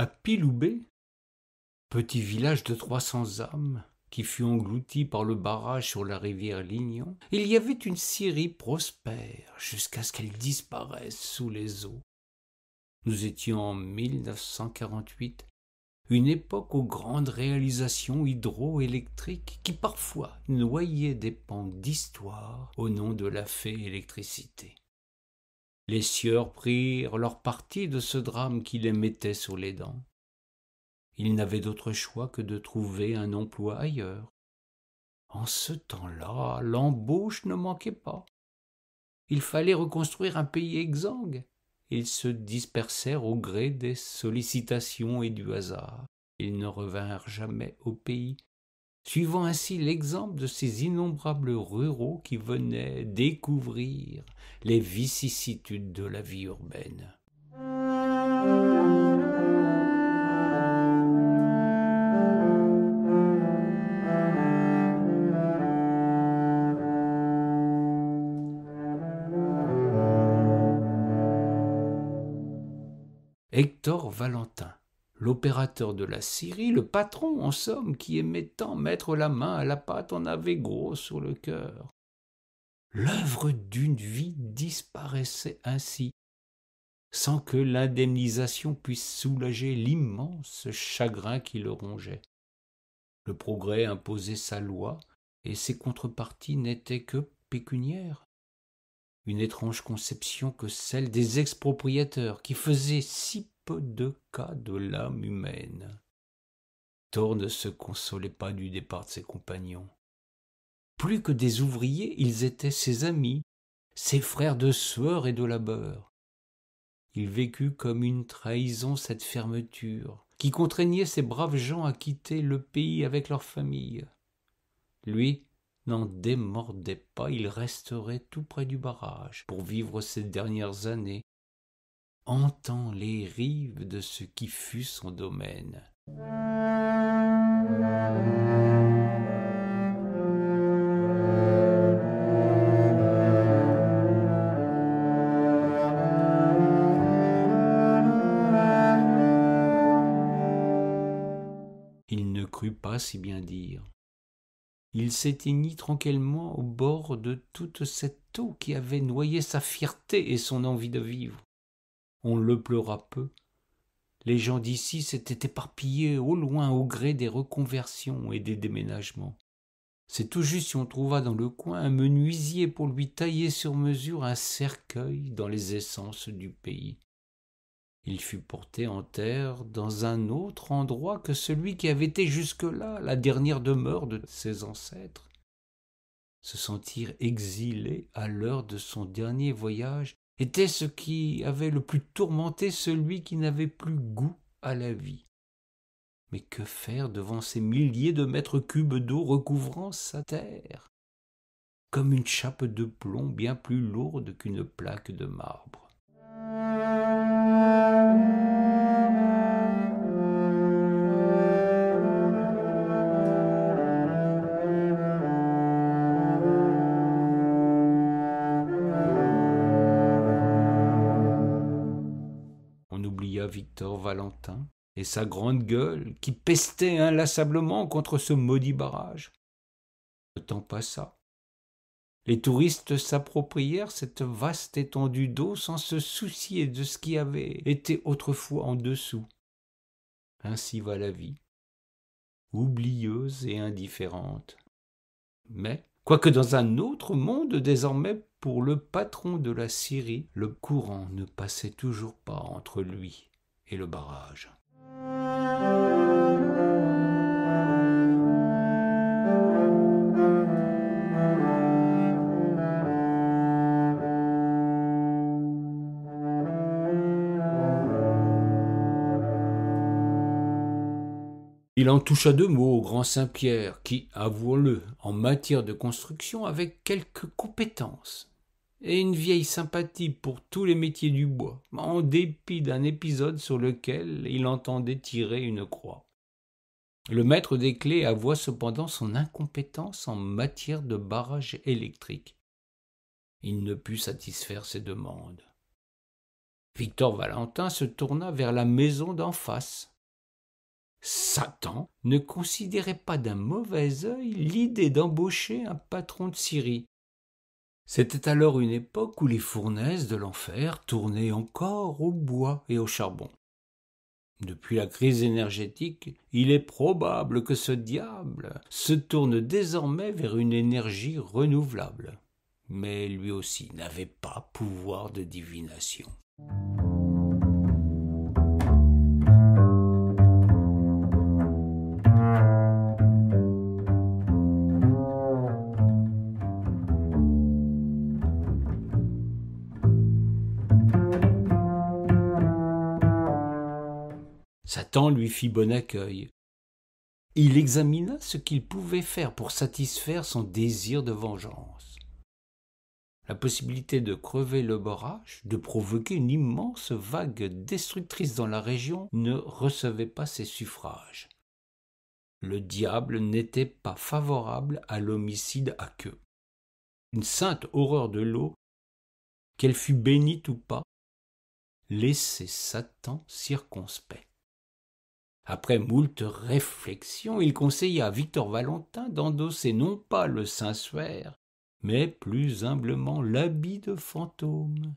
À Piloubet, petit village de 300 âmes qui fut englouti par le barrage sur la rivière Lignon, il y avait une scierie prospère jusqu'à ce qu'elle disparaisse sous les eaux. Nous étions en 1948, une époque aux grandes réalisations hydroélectriques qui parfois noyaient des pans d'histoire au nom de la fée électricité. Les sieurs prirent leur parti de ce drame qui les mettait sur les dents. Ils n'avaient d'autre choix que de trouver un emploi ailleurs. En ce temps-là, l'embauche ne manquait pas. Il fallait reconstruire un pays exsangue. Ils se dispersèrent au gré des sollicitations et du hasard. Ils ne revinrent jamais au pays, suivant ainsi l'exemple de ces innombrables ruraux qui venaient découvrir les vicissitudes de la vie urbaine. Hector Valentin, l'opérateur de la scierie, le patron en somme qui aimait tant mettre la main à la pâte, en avait gros sur le cœur. L'œuvre d'une vie disparaissait ainsi, sans que l'indemnisation puisse soulager l'immense chagrin qui le rongeait. Le progrès imposait sa loi, et ses contreparties n'étaient que pécuniaires. Une étrange conception que celle des expropriateurs qui faisaient si peu de cas de l'âme humaine. Thor ne se consolait pas du départ de ses compagnons. Plus que des ouvriers, ils étaient ses amis, ses frères de sueur et de labeur. Il vécut comme une trahison cette fermeture, qui contraignait ces braves gens à quitter le pays avec leur famille. Lui n'en démordait pas, il resterait tout près du barrage pour vivre ces dernières années, hantant les rives de ce qui fut son domaine. Il ne crut pas si bien dire. Il s'éteignit tranquillement au bord de toute cette eau qui avait noyé sa fierté et son envie de vivre. On le pleura peu. Les gens d'ici s'étaient éparpillés au loin au gré des reconversions et des déménagements. C'est tout juste si on trouva dans le coin un menuisier pour lui tailler sur mesure un cercueil dans les essences du pays. Il fut porté en terre dans un autre endroit que celui qui avait été jusque-là la dernière demeure de ses ancêtres. Se sentir exilé à l'heure de son dernier voyage était ce qui avait le plus tourmenté celui qui n'avait plus goût à la vie. Mais que faire devant ces milliers de mètres cubes d'eau recouvrant sa terre, comme une chape de plomb bien plus lourde qu'une plaque de marbre? On oublia Victor Valentin et sa grande gueule qui pestait inlassablement contre ce maudit barrage. Le temps passa. Les touristes s'approprièrent cette vaste étendue d'eau sans se soucier de ce qui avait été autrefois en dessous. Ainsi va la vie, oublieuse et indifférente. Mais, quoique dans un autre monde désormais, pour le patron de la scierie, le courant ne passait toujours pas entre lui et le barrage. Il en toucha deux mots au grand Saint-Pierre, qui, avouons-le, en matière de construction, avait quelques compétences et une vieille sympathie pour tous les métiers du bois, en dépit d'un épisode sur lequel il entendait tirer une croix. Le maître des clés avoua cependant son incompétence en matière de barrage électrique. Il ne put satisfaire ses demandes. Victor Valentin se tourna vers la maison d'en face, Satan ne considérait pas d'un mauvais œil l'idée d'embaucher un patron de scierie. C'était alors une époque où les fournaises de l'enfer tournaient encore au bois et au charbon. Depuis la crise énergétique, il est probable que ce diable se tourne désormais vers une énergie renouvelable. Mais lui aussi n'avait pas pouvoir de divination. Satan lui fit bon accueil. Il examina ce qu'il pouvait faire pour satisfaire son désir de vengeance. La possibilité de crever le barrage, de provoquer une immense vague destructrice dans la région, ne recevait pas ses suffrages. Le diable n'était pas favorable à l'homicide à queue. Une sainte horreur de l'eau, qu'elle fût bénite ou pas, laissait Satan circonspect. Après moult réflexions, il conseilla à Victor Valentin d'endosser non pas le Saint-Suaire, mais plus humblement l'habit de fantôme,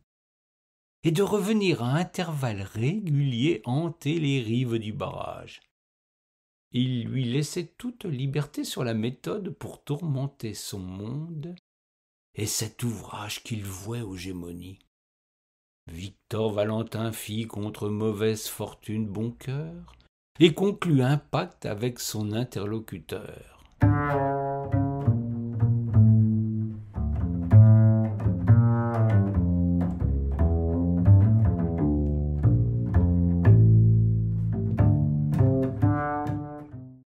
et de revenir à intervalles réguliers hanter les rives du barrage. Il lui laissait toute liberté sur la méthode pour tourmenter son monde et cet ouvrage qu'il vouait aux gémonies. Victor Valentin fit contre mauvaise fortune bon cœur et conclut un pacte avec son interlocuteur.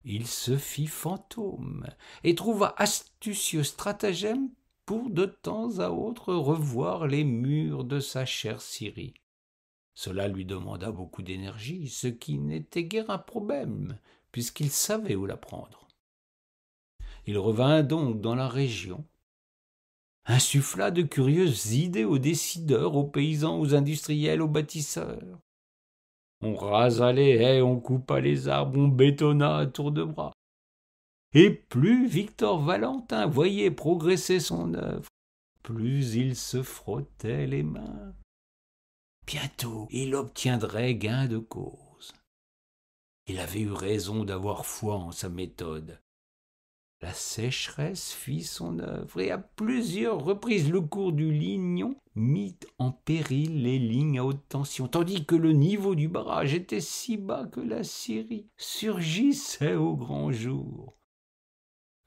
Il se fit fantôme et trouva astucieux stratagème pour de temps à autre revoir les murs de sa chère Syrie. Cela lui demanda beaucoup d'énergie, ce qui n'était guère un problème, puisqu'il savait où la prendre. Il revint donc dans la région, insuffla de curieuses idées aux décideurs, aux paysans, aux industriels, aux bâtisseurs. On rasa les haies, on coupa les arbres, on bétonna à tour de bras. Et plus Victor Valentin voyait progresser son œuvre, plus il se frottait les mains. Bientôt, il obtiendrait gain de cause. Il avait eu raison d'avoir foi en sa méthode. La sécheresse fit son œuvre, et à plusieurs reprises le cours du Lignon mit en péril les lignes à haute tension, tandis que le niveau du barrage était si bas que la Syrie surgissait au grand jour.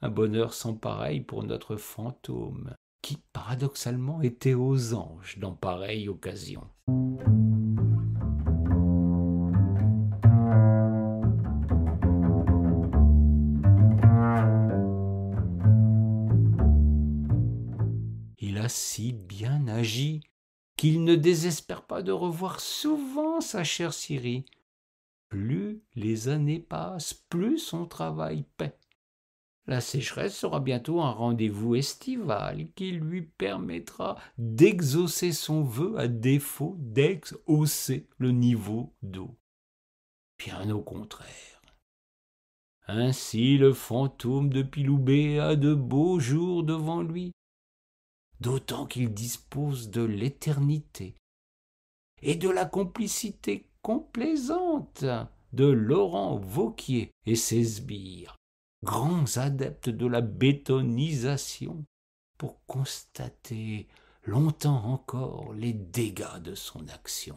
Un bonheur sans pareil pour notre fantôme, qui paradoxalement était aux anges dans pareille occasion. Il a si bien agi qu'il ne désespère pas de revoir souvent sa chère Syrie. Plus les années passent, plus son travail paie. La sécheresse sera bientôt un rendez-vous estival qui lui permettra d'exaucer son vœu à défaut d'exhausser le niveau d'eau. Bien au contraire. Ainsi le fantôme de Piloubé a de beaux jours devant lui, d'autant qu'il dispose de l'éternité et de la complicité complaisante de Laurent Wauquiez et ses sbires, grands adeptes de la bétonisation, pour constater longtemps encore les dégâts de son action.